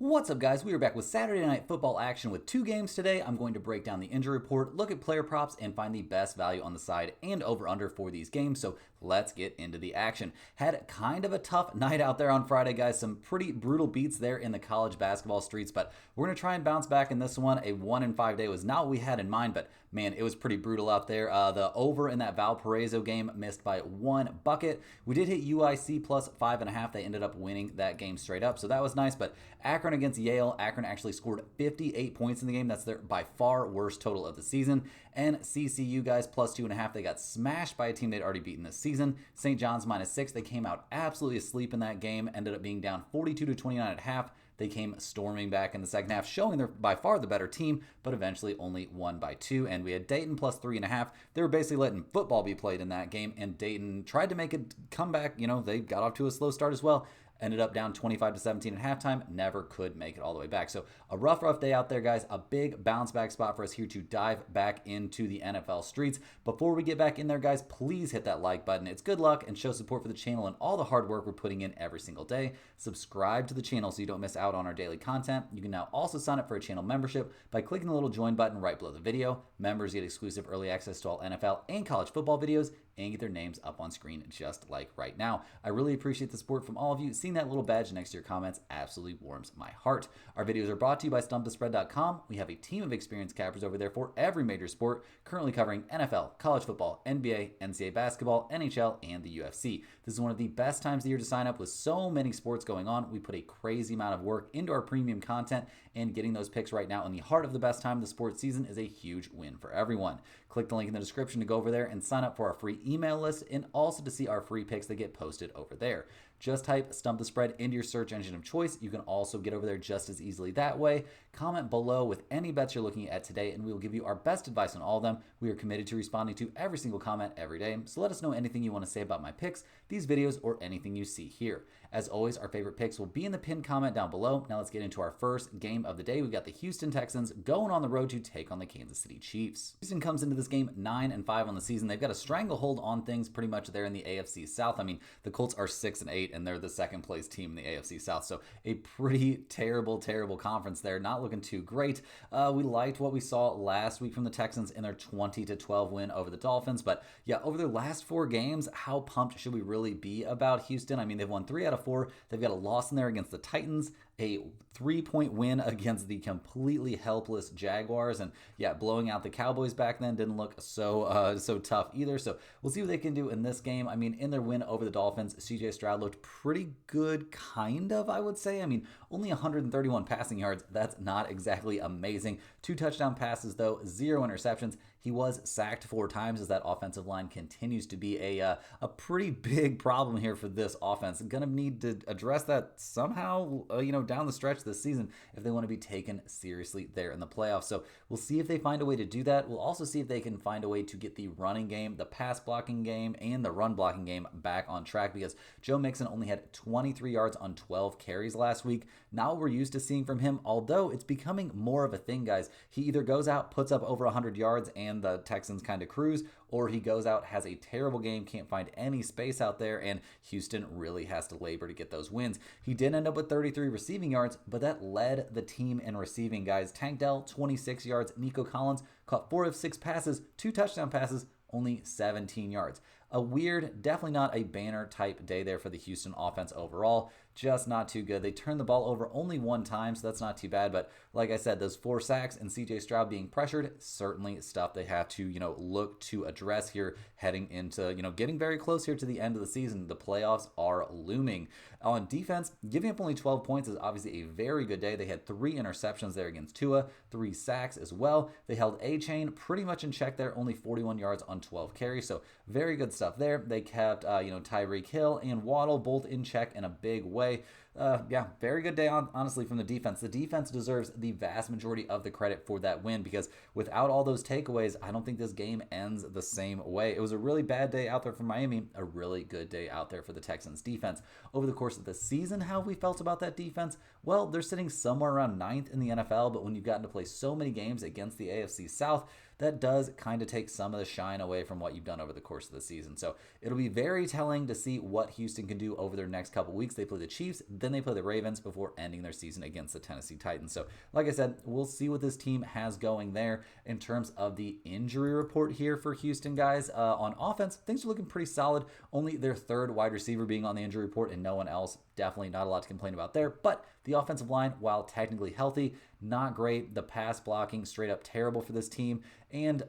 What's up, guys? We are back with Saturday Night Football action with two games today. I'm going to break down the injury report, look at player props, and find the best value on the side and over-under for these games. So let's get into the action. Had kind of a tough night out there on Friday, guys. Some pretty brutal beats there in the college basketball streets, but we're going to try and bounce back in this one. A 1-5 day was not what we had in mind, but man, it was pretty brutal out there. The over in that Valparaiso game missed by one bucket. We did hit UIC plus 5.5. They ended up winning that game straight up, so that was nice, but Akron against Yale. Akron actually scored 58 points in the game. That's their by far worst total of the season. And CCU, guys, plus 2.5. They got smashed by a team they'd already beaten this season. St. John's -6. They came out absolutely asleep in that game. Ended up being down 42-29 at half. They came storming back in the second half, showing they're by far the better team, but eventually only won by 2. And we had Dayton plus 3.5. They were basically letting football be played in that game, and Dayton tried to make a comeback. They got off to a slow start as well. Ended up down 25-17 at halftime. Never could make it all the way back. So a rough day out there, guys. A big bounce back spot for us here to dive back into the NFL streets. Before we get back in there, guys, please hit that like button. It's good luck and show support for the channel and all the hard work we're putting in every single day. Subscribe to the channel so you don't miss out on our daily content. You can now also sign up for a channel membership by clicking the little join button right below the video. Members get exclusive early access to all NFL and college football videos and get their names up on screen just like right now. I really appreciate the support from all of you. Seeing that little badge next to your comments absolutely warms my heart. Our videos are brought to you by StumpTheSpread.com. We have a team of experienced cappers over there for every major sport, currently covering NFL, college football, NBA, NCAA basketball, NHL, and the UFC. This is one of the best times of the year to sign up with so many sports going on. We put a crazy amount of work into our premium content, and getting those picks right now in the heart of the best time of the sports season is a huge win for everyone. Click the link in the description to go over there and sign up for our free email list and also to see our free picks that get posted over there. Just type Stump the Spread into your search engine of choice. You can also get over there just as easily that way. Comment below with any bets you're looking at today, and we will give you our best advice on all of them. We are committed to responding to every single comment every day, so let us know anything you want to say about my picks, these videos, or anything you see here. As always, our favorite picks will be in the pinned comment down below. Now let's get into our first game of the day. We've got the Houston Texans going on the road to take on the Kansas City Chiefs. Houston comes into this game 9-5 on the season. They've got a stranglehold on things pretty much there in the AFC South. I mean, the Colts are 6-8, and they're the second place team in the AFC South. So a pretty terrible conference there. Not looking too great. We liked what we saw last week from the Texans in their 20-12 win over the Dolphins. But yeah, over their last 4 games, how pumped should we really be about Houston? I mean, they've won 3 out of 4. They've got a loss in there against the Titans, a 3-point win against the completely helpless Jaguars, and yeah, blowing out the Cowboys back then didn't look so tough either. So we'll see what they can do in this game. I mean, in their win over the Dolphins, CJ Stroud looked pretty good, kind of, I would say. I mean, only 131 passing yards. That's not exactly amazing. 2 touchdown passes, though, 0 interceptions. He was sacked 4 times as that offensive line continues to be a pretty big problem here for this offense. Gonna need to address that somehow, down the stretch this season if they want to be taken seriously there in the playoffs. So we'll see if they find a way to do that. We'll also see if they can find a way to get the running game, the pass blocking game, and the run blocking game back on track, because Joe Mixon only had 23 yards on 12 carries last week. Not what we're used to seeing from him, although it's becoming more of a thing, guys. He either goes out, puts up over 100 yards, and the Texans kind of cruise, or he goes out, has a terrible game, can't find any space out there, and Houston really has to labor to get those wins. He did end up with 33 receiving yards, but that led the team in receiving, guys. Tank Dell, 26 yards. Nico Collins caught 4 of 6 passes, 2 touchdown passes, only 17 yards. A weird, definitely not a banner type day there for the Houston offense overall. Just not too good. They turned the ball over only 1 time, so that's not too bad. But like I said, those 4 sacks and CJ Stroud being pressured, certainly stuff they have to, look to address here heading into, getting very close here to the end of the season. The playoffs are looming. On defense, giving up only 12 points is obviously a very good day. They had 3 interceptions there against Tua, 3 sacks as well. They held A-Chain pretty much in check there, only 41 yards on 12 carries. So very good stuff there. They kept, Tyreek Hill and Waddle both in check in a big way. Yeah, very good day, honestly, from the defense. The defense deserves the vast majority of the credit for that win, because without all those takeaways, I don't think this game ends the same way. It was a really bad day out there for Miami, a really good day out there for the Texans defense. Over the course of the season, how have we felt about that defense? Well, they're sitting somewhere around 9th in the NFL, but when you've gotten to play so many games against the AFC South, that does kind of take some of the shine away from what you've done over the course of the season. So it'll be very telling to see what Houston can do over their next couple weeks. They play the Chiefs then they play the Ravens before ending their season against the Tennessee Titans. So, like I said, we'll see what this team has going there. In terms of the injury report here for Houston, guys, on offense, things are looking pretty solid. Only their third wide receiver being on the injury report and no one else. Definitely not a lot to complain about there. But the offensive line, while technically healthy, not great. The pass blocking straight up terrible for this team. And,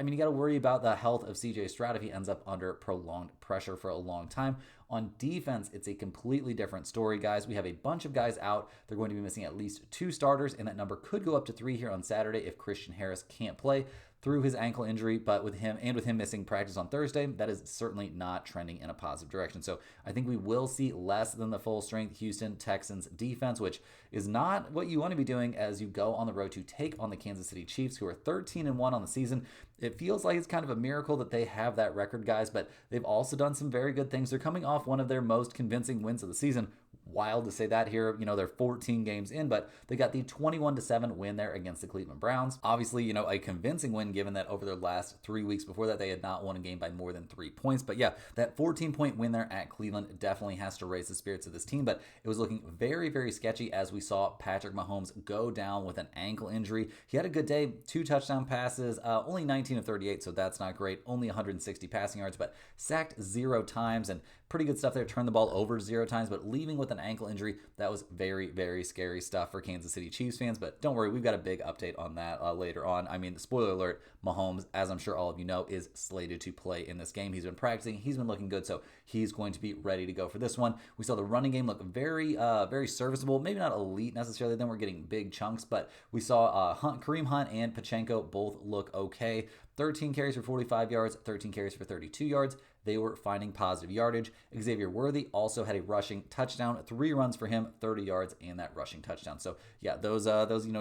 you got to worry about the health of CJ Stroud if he ends up under prolonged pressure for a long time. On defense, it's a completely different story, guys. We have a bunch of guys out. They're going to be missing at least 2 starters, and that number could go up to 3 here on Saturday if Christian Harris can't play through his ankle injury. But with him missing practice on Thursday, that is certainly not trending in a positive direction. So I think we will see less than the full strength Houston Texans defense, which is not what you want to be doing as you go on the road to take on the Kansas City Chiefs, who are 13-1 on the season. It feels like it's kind of a miracle that they have that record, guys, but they've also done some very good things. They're coming off one of their most convincing wins of the season. Wild to say that here, they're 14 games in, but they got the 21-7 win there against the Cleveland Browns. Obviously, a convincing win given that over their last 3 weeks before that, they had not won a game by more than 3 points. But yeah, that 14-point win there at Cleveland definitely has to raise the spirits of this team, but it was looking very, very sketchy as we saw Patrick Mahomes go down with an ankle injury. He had a good day, 2 touchdown passes, only 19 of 38, so that's not great. Only 160 passing yards, but sacked 0 times, and pretty good stuff there. Turned the ball over 0 times, but leaving with an ankle injury, that was very, very scary stuff for Kansas City Chiefs fans. But don't worry, we've got a big update on that later on. Spoiler alert, Mahomes, as I'm sure all of you know, is slated to play in this game. He's been practicing. He's been looking good, so he's going to be ready to go for this one. We saw the running game look very, very serviceable. Maybe not elite necessarily. Then we're getting big chunks, but we saw Kareem Hunt and Pachenko both look okay. 13 carries for 45 yards, 13 carries for 32 yards. They were finding positive yardage. Xavier Worthy also had a rushing touchdown, 3 runs for him, 30 yards, and that rushing touchdown. So yeah, those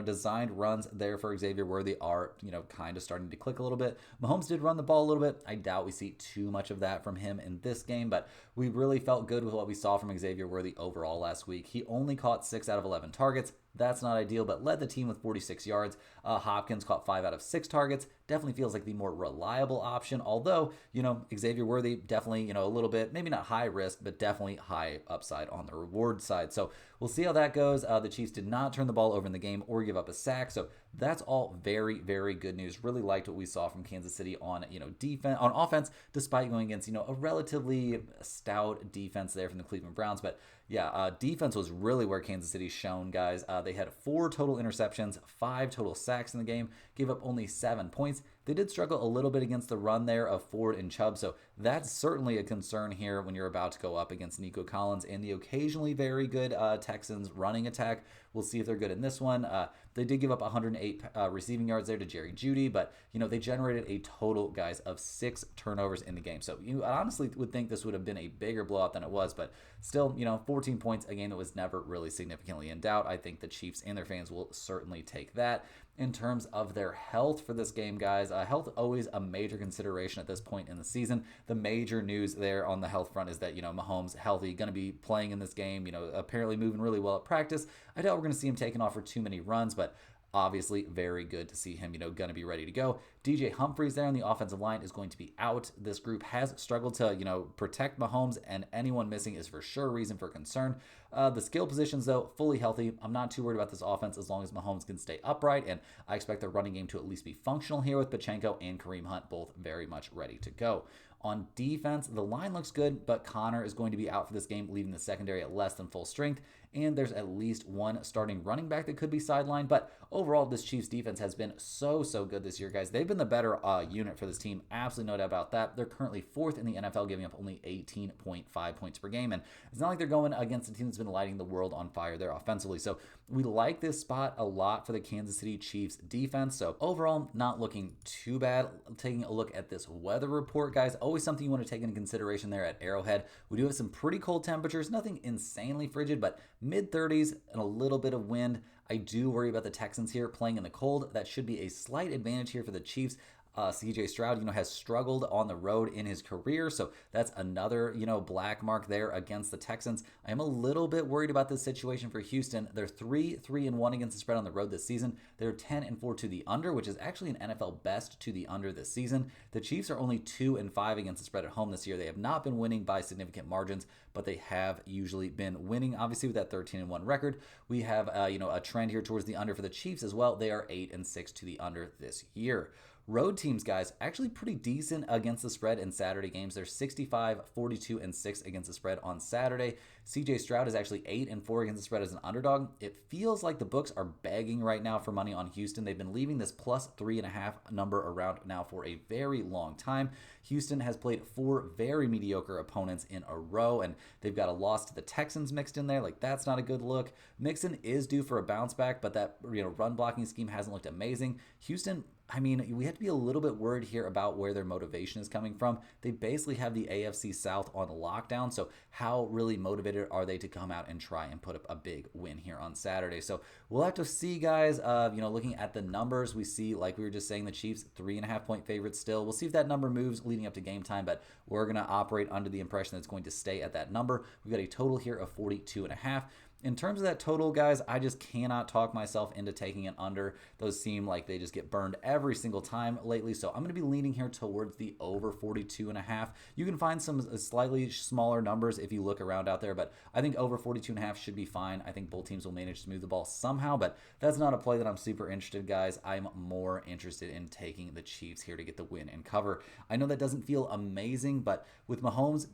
designed runs there for Xavier Worthy are kind of starting to click a little bit. Mahomes did run the ball a little bit. I doubt we see too much of that from him in this game, but we really felt good with what we saw from Xavier Worthy overall last week. He only caught 6 out of 11 targets. That's not ideal, but led the team with 46 yards. Hopkins caught 5 out of 6 targets. Definitely feels like the more reliable option, although, Xavier Worthy definitely, a little bit, maybe not high risk, but definitely high upside on the reward side. So we'll see how that goes. The Chiefs did not turn the ball over in the game or give up a sack, so that's all very, very good news. Really liked what we saw from Kansas City on, defense, on offense, despite going against, a relatively stout defense there from the Cleveland Browns. But yeah, defense was really where Kansas City shone, guys. They had 4 total interceptions, 5 total sacks in the game, gave up only 7 points. They did struggle a little bit against the run there of Ford and Chubb, so that's certainly a concern here when you're about to go up against Nico Collins and the occasionally very good Texans running attack. We'll see if they're good in this one. They did give up 108 receiving yards there to Jerry Jeudy, but they generated a total, guys, of 6 turnovers in the game. So you honestly would think this would have been a bigger blowout than it was, but still, 14 points, a game that was never really significantly in doubt. I think the Chiefs and their fans will certainly take that. In terms of their health for this game, guys, health always a major consideration at this point in the season. The major news there on the health front is that, Mahomes healthy, going to be playing in this game, apparently moving really well at practice. I doubt we're going to see him taking off for too many runs, but obviously very good to see him, going to be ready to go. DJ Humphries there on the offensive line is going to be out. This group has struggled to, protect Mahomes, and anyone missing is for sure a reason for concern. The skill positions, though, fully healthy. I'm not too worried about this offense as long as Mahomes can stay upright, and I expect the running game to at least be functional here with Pachenko and Kareem Hunt both very much ready to go. On defense, the line looks good, but Connor is going to be out for this game, leaving the secondary at less than full strength, and there's at least one starting running back that could be sidelined. But overall, this Chiefs defense has been so good this year, guys. They've been the better unit for this team, absolutely no doubt about that. They're currently 4th in the NFL, giving up only 18.5 points per game, and it's not like they're going against a team that's been lighting the world on fire there offensively. So we like this spot a lot for the Kansas City Chiefs defense. So overall, not looking too bad. Taking a look at this weather report, guys, always something you want to take into consideration there at Arrowhead. We do have some pretty cold temperatures, nothing insanely frigid, but mid-30s and a little bit of wind. I do worry about the Texans here playing in the cold. That should be a slight advantage here for the Chiefs. CJ Stroud, has struggled on the road in his career, so that's another, black mark there against the Texans. I am a little bit worried about this situation for Houston. They're 3-1 against the spread on the road this season. They're 10-4 to the under, which is actually an NFL best to the under this season. The Chiefs are only 2-5 against the spread at home this year. They have not been winning by significant margins, but they have usually been winning. Obviously, with that 13-1 record, we have a trend here towards the under for the Chiefs as well. They are 8-6 to the under this year. Road teams, guys, actually pretty decent against the spread in Saturday games. They're 65, 42, and 6 against the spread on Saturday. CJ Stroud is actually 8-4 against the spread as an underdog. It feels like the books are begging right now for money on Houston. They've been leaving this plus 3.5 number around now for a very long time. Houston has played 4 very mediocre opponents in a row, and they've got a loss to the Texans mixed in there. Like, that's not a good look. Mixon is due for a bounce back, but that run blocking scheme hasn't looked amazing. Houston, we have to be a little bit worried here about where their motivation is coming from. They basically have the AFC South on lockdown, so how really motivated are they to come out and try and put up a big win here on Saturday? So we'll have to see, guys. Looking at the numbers, we see, like we were just saying, the Chiefs 3.5-point favorites still. We'll see if that number moves leading up to game time, but we're going to operate under the impression that it's going to stay at that number. We've got a total here of 42.5. In terms of that total, guys, I just cannot talk myself into taking it under. Those seem like they just get burned every single time lately. So I'm going to be leaning here towards the over 42.5. You can find some slightly smaller numbers if you look around out there, but I think over 42.5 should be fine. I think both teams will manage to move the ball somehow, but that's not a play that I'm super interested in, guys. I'm more interested in taking the Chiefs here to get the win and cover. I know that doesn't feel amazing, but with Mahomes,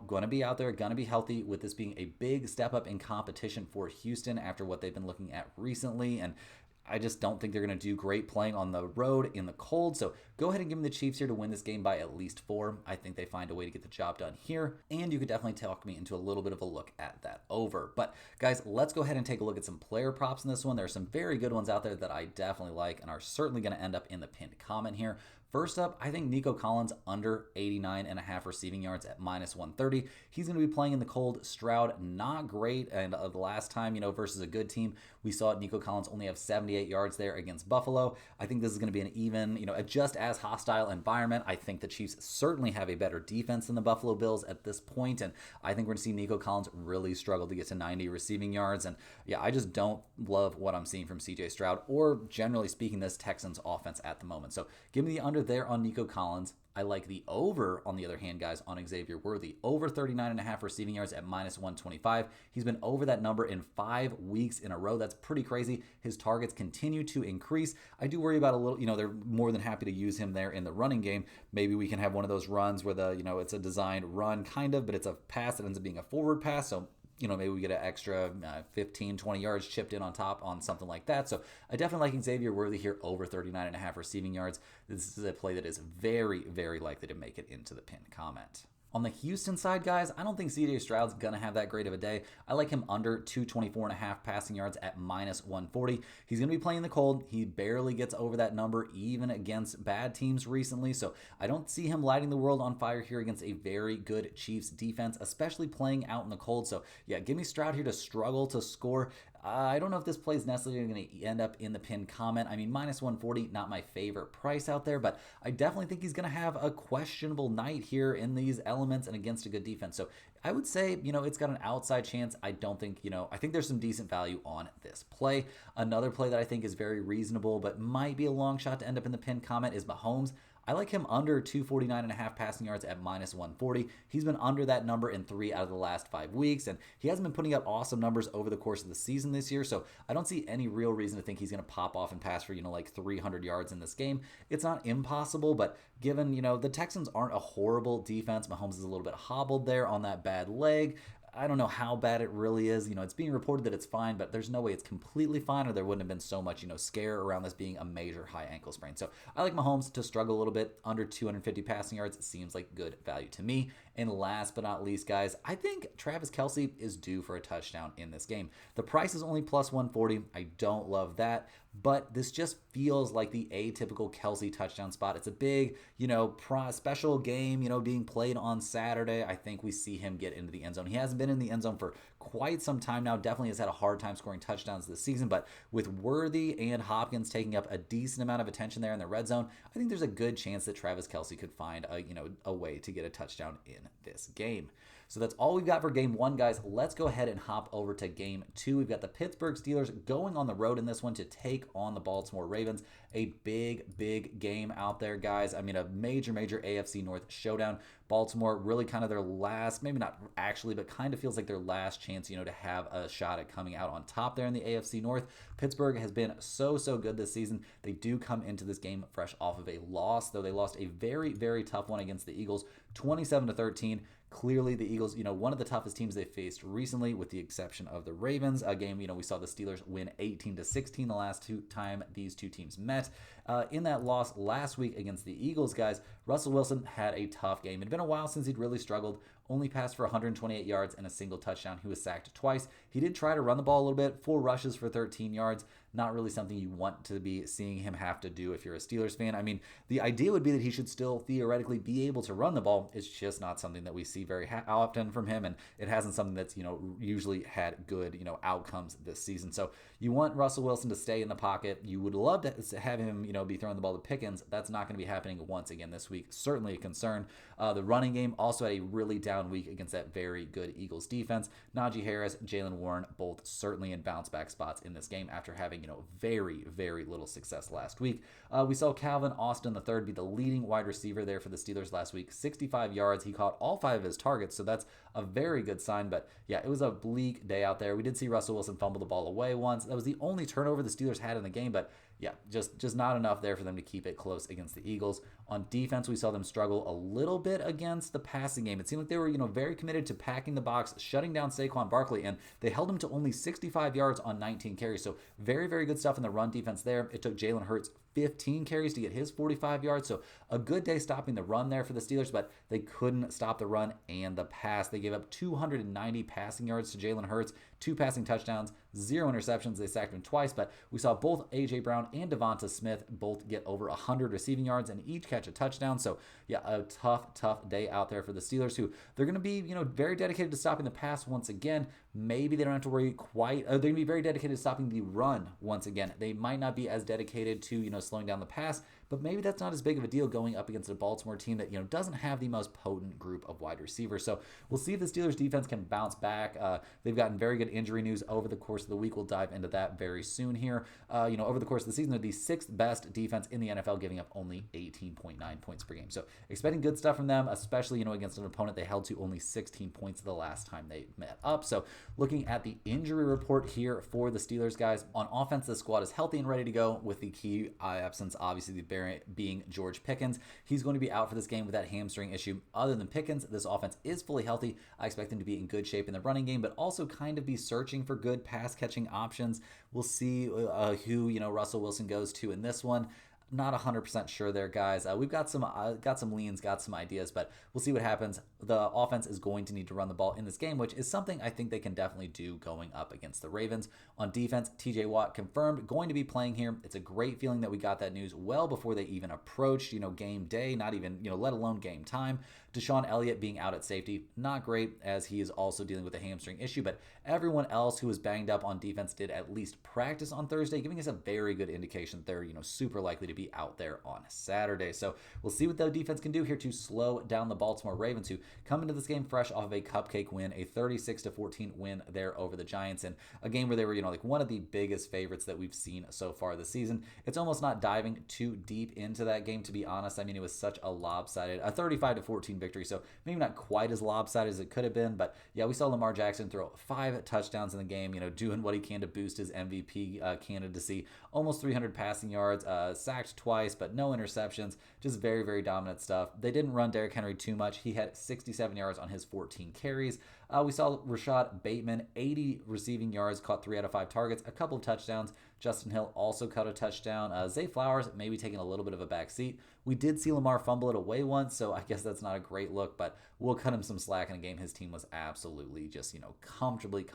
going to be out there, going to be healthy, with this being a big step up in competition for Houston after what they've been looking at recently, and I just don't think they're going to do great playing on the road in the cold. So go ahead and give me the Chiefs here to win this game by at least 4. I think they find a way to get the job done here, and you could definitely talk me into a little bit of a look at that over. But guys, let's go ahead and take a look at some player props in this one. There are some very good ones out there that I definitely like and are certainly going to end up in the pinned comment here. First up, I think Nico Collins under 89.5 receiving yards at -130. He's going to be playing in the cold. Stroud, not great. And the last time, versus a good team, we saw Nico Collins only have 78 yards there against Buffalo. I think this is going to be an even, a just as hostile environment. I think the Chiefs certainly have a better defense than the Buffalo Bills at this point, and I think we're going to see Nico Collins really struggle to get to 90 receiving yards. And yeah, I just don't love what I'm seeing from CJ Stroud, or generally speaking, this Texans offense at the moment. So give me the under there on Nico Collins. I like the over, on the other hand, guys, on Xavier Worthy. Over 39.5 receiving yards at -125. He's been over that number in 5 weeks in a row. That's pretty crazy. His targets continue to increase. I do worry about a little, they're more than happy to use him there in the running game. Maybe we can have one of those runs where it's a designed run kind of, but it's a pass that ends up being a forward pass. So maybe we get an extra 15, 20 yards chipped in on top on something like that. So I definitely like Xavier Worthy here over 39.5 receiving yards. This is a play that is very, very likely to make it into the pinned comment. On the Houston side, guys, I don't think CJ Stroud's going to have that great of a day. I like him under 224.5 passing yards at -140. He's going to be playing the cold. He barely gets over that number even against bad teams recently, so I don't see him lighting the world on fire here against a very good Chiefs defense, especially playing out in the cold. So yeah, give me Stroud here to struggle to score. I don't know if this play is necessarily going to end up in the pinned comment. I mean, -140, not my favorite price out there, but I definitely think he's going to have a questionable night here in these elements and against a good defense. So I would say, it's got an outside chance. I don't think, I think there's some decent value on this play. Another play that I think is very reasonable, but might be a long shot to end up in the pinned comment is Mahomes. I like him under 249.5 passing yards at -140. He's been under that number in 3 out of the last 5 weeks, and he hasn't been putting up awesome numbers over the course of the season this year, so I don't see any real reason to think he's going to pop off and pass for, like 300 yards in this game. It's not impossible, but given, the Texans aren't a horrible defense, Mahomes is a little bit hobbled there on that bad leg. I don't know how bad it really is. It's being reported that it's fine, but there's no way it's completely fine, or there wouldn't have been so much, scare around this being a major high ankle sprain. So I like Mahomes to struggle a little bit. Under 250 passing yards, it seems like good value to me. And last but not least, guys, I think Travis Kelce is due for a touchdown in this game. The price is only +140. I don't love that, but this just feels like the atypical Kelce touchdown spot. It's a big, special game, being played on Saturday. I think we see him get into the end zone. He hasn't been in the end zone for quite some time now. Definitely has had a hard time scoring touchdowns this season, but with Worthy and Hopkins taking up a decent amount of attention there in the red zone, I think there's a good chance that Travis Kelce could find a way to get a touchdown in this game. So that's all we've got for game one, guys. Let's go ahead and hop over to game two. We've got the Pittsburgh Steelers going on the road in this one to take on the Baltimore Ravens. A big game out there, guys. I mean, a major AFC North showdown. Baltimore really kind of their last, maybe not actually, but kind of feels like their last chance, to have a shot at coming out on top there in the AFC North. Pittsburgh has been so good this season. They do come into this game fresh off of a loss, though they lost a very tough one against the Eagles, 27-13. Clearly, the Eagles, one of the toughest teams they faced recently, with the exception of the Ravens. A game, we saw the Steelers win 18-16 the last time these two teams met. In that loss last week against the Eagles, guys, Russell Wilson had a tough game. It had been a while since he'd really struggled. Only passed for 128 yards and a single touchdown. He was sacked twice. He did try to run the ball a little bit, 4 rushes for 13 yards. Not really something you want to be seeing him have to do if you're a Steelers fan. I mean, the idea would be that he should still theoretically be able to run the ball. It's just not something that we see very often from him, and it hasn't something that's, usually had good, outcomes this season. So you want Russell Wilson to stay in the pocket. You would love to have him, be throwing the ball to Pickens. That's not going to be happening once again this week. Certainly a concern. The running game also had a really down week against that very good Eagles defense. Najee Harris, Jaylen Warren, both certainly in bounce back spots in this game after having, very little success last week. We saw Calvin Austin III be the leading wide receiver there for the Steelers last week. 65 yards. He caught all 5 of his targets, so that's a very good sign. But yeah, it was a bleak day out there. We did see Russell Wilson fumble the ball away once. That was the only turnover the Steelers had in the game, but yeah, just not enough there for them to keep it close against the Eagles. On defense, we saw them struggle a little bit against the passing game. It seemed like they were, very committed to packing the box, shutting down Saquon Barkley, and they held him to only 65 yards on 19 carries. So very good stuff in the run defense there. It took Jalen Hurts 15 carries to get his 45 yards. So a good day stopping the run there for the Steelers, but they couldn't stop the run and the pass. They gave up 290 passing yards to Jalen Hurts, 2 passing touchdowns, 0 interceptions. They sacked him twice, but we saw both A.J. Brown and Devonta Smith both get over 100 receiving yards and each catch a touchdown. So yeah, a tough day out there for the Steelers, who they're going to be, very dedicated to stopping the pass once again. Maybe they don't have to worry quite. They're going to be very dedicated to stopping the run once again. They might not be as dedicated to, slowing down the pass, but maybe that's not as big of a deal going up against a Baltimore team that, doesn't have the most potent group of wide receivers. So we'll see if the Steelers defense can bounce back. They've gotten very good injury news over the course of the week. We'll dive into that very soon here. Over the course of the season, they're the 6th best defense in the NFL, giving up only 18.9 points per game. So expecting good stuff from them, especially, against an opponent they held to only 16 points the last time they met up. So looking at the injury report here for the Steelers, guys, on offense, the squad is healthy and ready to go, with the key absence, obviously, being George Pickens. He's going to be out for this game with that hamstring issue. Other than Pickens, this offense is fully healthy. I expect them to be in good shape in the running game, but also kind of be searching for good pass catching options. We'll see who Russell Wilson goes to in this one. Not 100% sure there, guys. We've got some leans, got some ideas, but we'll see what happens. The offense is going to need to run the ball in this game, which is something I think they can definitely do going up against the Ravens. On defense, TJ Watt confirmed going to be playing here. It's a great feeling that we got that news well before they even approached, game day, not even, let alone game time. Deshaun Elliott being out at safety, not great, as he is also dealing with a hamstring issue, but everyone else who was banged up on defense did at least practice on Thursday, giving us a very good indication that they're, super likely to be out there on Saturday. So we'll see what the defense can do here to slow down the Baltimore Ravens, who come into this game fresh off of a cupcake win, a 36-14 win there over the Giants, in a game where they were, one of the biggest favorites that we've seen so far this season. It's almost not diving too deep into that game, to be honest. I mean, it was such a lopsided, a 35-14 victory, so maybe not quite as lopsided as it could have been, but yeah, we saw Lamar Jackson throw 5 touchdowns in the game, doing what he can to boost his MVP candidacy. Almost 300 passing yards, sacked twice, but no interceptions. Just very dominant stuff. They didn't run Derrick Henry too much. He had 67 yards on his 14 carries. We saw Rashad Bateman, 80 receiving yards, caught 3 out of 5 targets, a couple of touchdowns. Justin Hill also caught a touchdown. Zay Flowers maybe taking a little bit of a back seat. We did see Lamar fumble it away once, so I guess that's not a great look, but we'll cut him some slack in a game his team was absolutely just, comfortably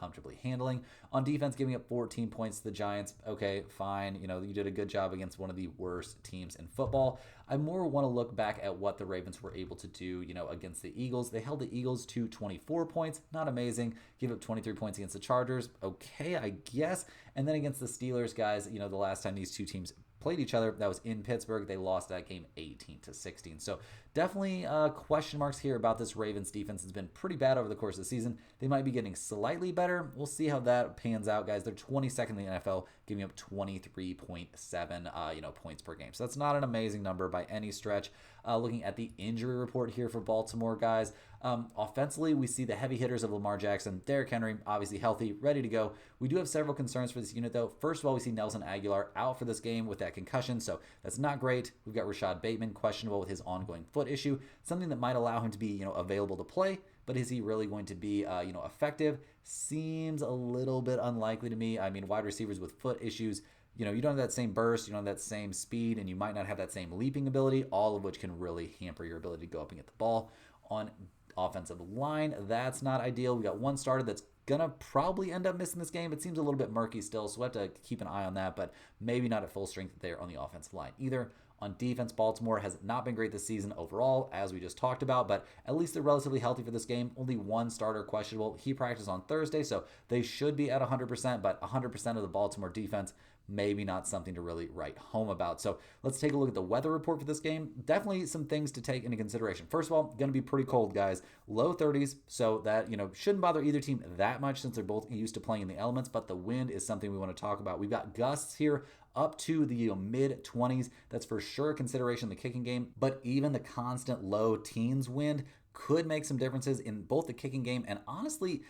handling. On defense, giving up 14 points to the Giants. Okay, fine. You did a good job against one of the worst teams in football. I more want to look back at what the Ravens were able to do, against the Eagles. They held the Eagles to 24 points, not amazing. Give up 23 points against the Chargers, okay, I guess. And then against the Steelers, guys, the last time these two teams played each other, that was in Pittsburgh. They lost that game 18-16. So definitely question marks here about this Ravens defense. It's been pretty bad over the course of the season. They might be getting slightly better. We'll see how that pans out, guys. They're 22nd in the NFL, giving up 23.7 points per game. So that's not an amazing number by any stretch. Looking at the injury report here for Baltimore, guys. Offensively, we see the heavy hitters of Lamar Jackson, Derrick Henry, obviously healthy, ready to go. We do have several concerns for this unit, though. First of all, we see Nelson Aguilar out for this game with that concussion, so that's not great. We've got Rashad Bateman questionable with his ongoing foot issue, something that might allow him to be, available to play. But is he really going to be, effective? Seems a little bit unlikely to me. I mean, wide receivers with foot issues, you don't have that same burst, you don't have that same speed, and you might not have that same leaping ability, all of which can really hamper your ability to go up and get the ball. On offensive line, that's not ideal. We got one starter that's gonna probably end up missing this game. It seems a little bit murky still, so we'll have to keep an eye on that, but maybe not at full strength there on the offensive line either. On defense, Baltimore has not been great this season overall, as we just talked about, but at least they're relatively healthy for this game. Only one starter questionable. He practiced on Thursday, so they should be at 100%, but 100% of the Baltimore defense, maybe not something to really write home about. So let's take a look at the weather report for this game. Definitely some things to take into consideration. First of all, going to be pretty cold, guys. Low 30s, so that, shouldn't bother either team that much since they're both used to playing in the elements, but the wind is something we want to talk about. We've got gusts here up to the mid 20s. That's for sure a consideration in the kicking game, but even the constant low teens wind could make some differences in both the kicking game and honestly,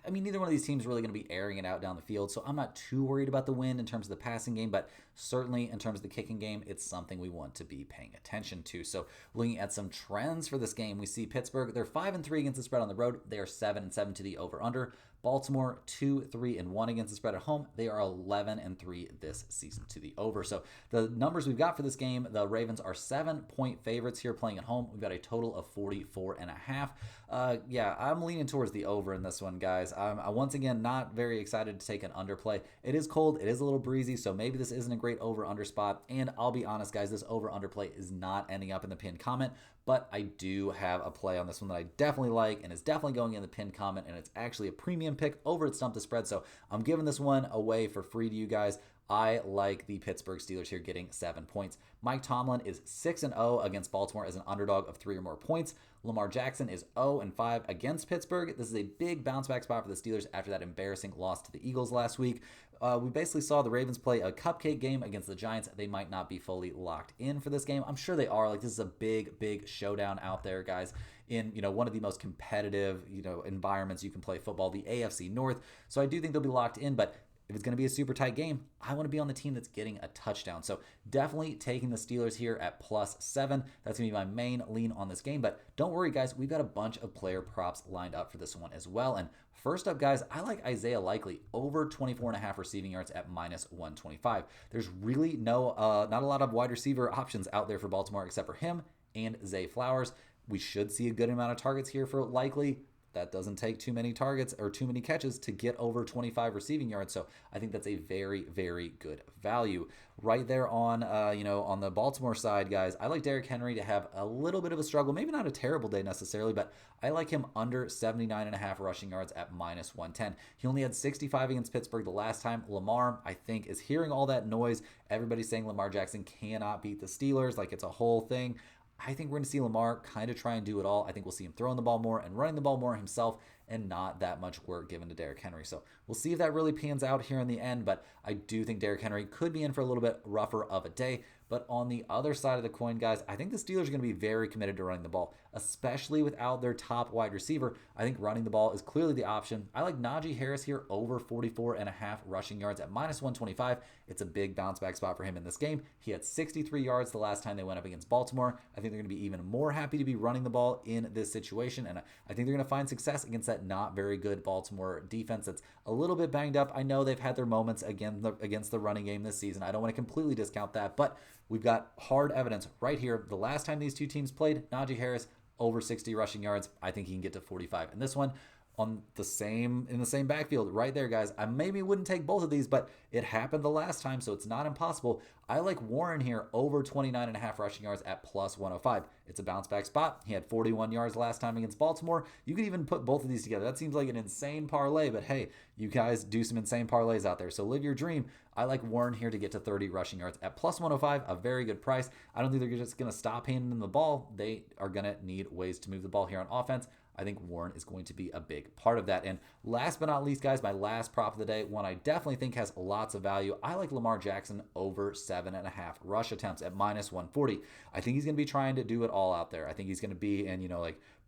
I mean, neither one of these teams is really going to be airing it out down the field, so I'm not too worried about the wind in terms of the passing game, but certainly in terms of the kicking game, it's something we want to be paying attention to. So looking at some trends for this game, we see Pittsburgh, they're 5-3 against the spread on the road. They are 7-7 to the over-under. Baltimore 2-3-1 against the spread at home. They are 11-3 this season to the over. So the numbers we've got for this game, the Ravens are 7-point favorites here playing at home. We've got a total of 44.5. Yeah, I'm leaning towards the over in this one, guys. I'm once again not very excited to take an underplay. It is cold, it is a little breezy, so maybe this isn't a great over-under spot. And I'll be honest, guys, this over-underplay is not ending up in the pinned comment. But I do have a play on this one that I definitely like and is definitely going in the pinned comment, and it's actually a premium pick over at Stump the Spread. So I'm giving this one away for free to you guys. I like the Pittsburgh Steelers here getting 7 points. Mike Tomlin is 6-0 against Baltimore as an underdog of 3 or more points. Lamar Jackson is 0-5 against Pittsburgh. This is a big bounce back spot for the Steelers after that embarrassing loss to the Eagles last week. We basically saw the Ravens play a cupcake game against the Giants. They might not be fully locked in for this game. I'm sure they are. Like, this is a big showdown out there, guys, in one of the most competitive environments you can play football, the AFC North. So I do think they'll be locked in, but if it's going to be a super tight game, I want to be on the team that's getting a touchdown. So definitely taking the Steelers here at +7. That's going to be my main lean on this game. But don't worry, guys. We've got a bunch of player props lined up for this one as well. And first up, guys, I like Isaiah Likely over 24.5 receiving yards at -125. There's really not a lot of wide receiver options out there for Baltimore except for him and Zay Flowers. We should see a good amount of targets here for Likely. That doesn't take too many targets or too many catches to get over 25 receiving yards. So I think that's a very good value. Right there on, on the Baltimore side, guys, I like Derrick Henry to have a little bit of a struggle. Maybe not a terrible day necessarily, but I like him under 79.5 rushing yards at -110. He only had 65 against Pittsburgh the last time. Lamar, I think, is hearing all that noise. Everybody's saying Lamar Jackson cannot beat the Steelers. Like, it's a whole thing. I think we're going to see Lamar kind of try and do it all. I think we'll see him throwing the ball more and running the ball more himself and not that much work given to Derrick Henry. So we'll see if that really pans out here in the end, but I do think Derrick Henry could be in for a little bit rougher of a day. But on the other side of the coin, guys, I think the Steelers are going to be very committed to running the ball, especially without their top wide receiver. I think running the ball is clearly the option. I like Najee Harris here over 44.5 rushing yards at -125. It's a big bounce back spot for him in this game. He had 63 yards the last time they went up against Baltimore. I think they're going to be even more happy to be running the ball in this situation, and I think they're going to find success against that not very good Baltimore defense that's a little bit banged up. I know they've had their moments against the running game this season. I don't want to completely discount that, but we've got hard evidence right here. The last time these two teams played, Najee Harris over 60 rushing yards. I think he can get to 45 in this one. on the same in the same backfield right there, guys. I maybe wouldn't take both of these, but it happened the last time, so it's not impossible. I like Warren here over 29.5 rushing yards at plus 105. It's a bounce back spot. He had 41 yards last time against Baltimore. You could even put both of these together. That seems like an insane parlay, but hey, you guys do some insane parlays out there, so live your dream. I like Warren here to get to 30 rushing yards at plus 105, a very good price. I don't think they're just going to stop handing them the ball. They are going to need ways to move the ball here on offense. I think Warren is going to be a big part of that. And last but not least, guys, my last prop of the day, one I definitely think has lots of value. I like Lamar Jackson over 7.5 rush attempts at minus 140. I think he's going to be trying to do it all out there. I think he's going to be in,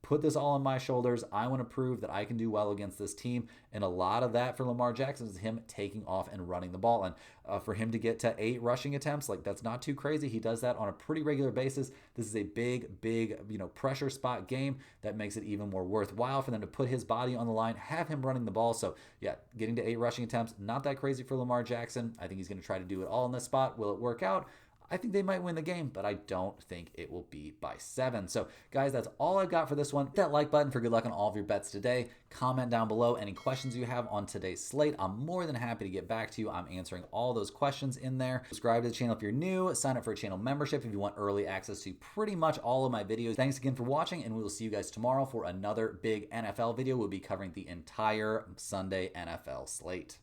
put this all on my shoulders. I want to prove that I can do well against this team. And a lot of that for Lamar Jackson is him taking off and running the ball. And for him to get to 8 rushing attempts, that's not too crazy. He does that on a pretty regular basis. This is a big, pressure spot game that makes it even more worthwhile for them to put his body on the line, have him running the ball. So yeah, getting to 8 rushing attempts, not that crazy for Lamar Jackson. I think he's going to try to do it all in this spot. Will it work out? I think they might win the game, but I don't think it will be by 7. So, guys, that's all I've got for this one. Hit that like button for good luck on all of your bets today. Comment down below any questions you have on today's slate. I'm more than happy to get back to you. I'm answering all those questions in there. Subscribe to the channel if you're new. Sign up for a channel membership if you want early access to pretty much all of my videos. Thanks again for watching, and we will see you guys tomorrow for another big NFL video. We'll be covering the entire Sunday NFL slate.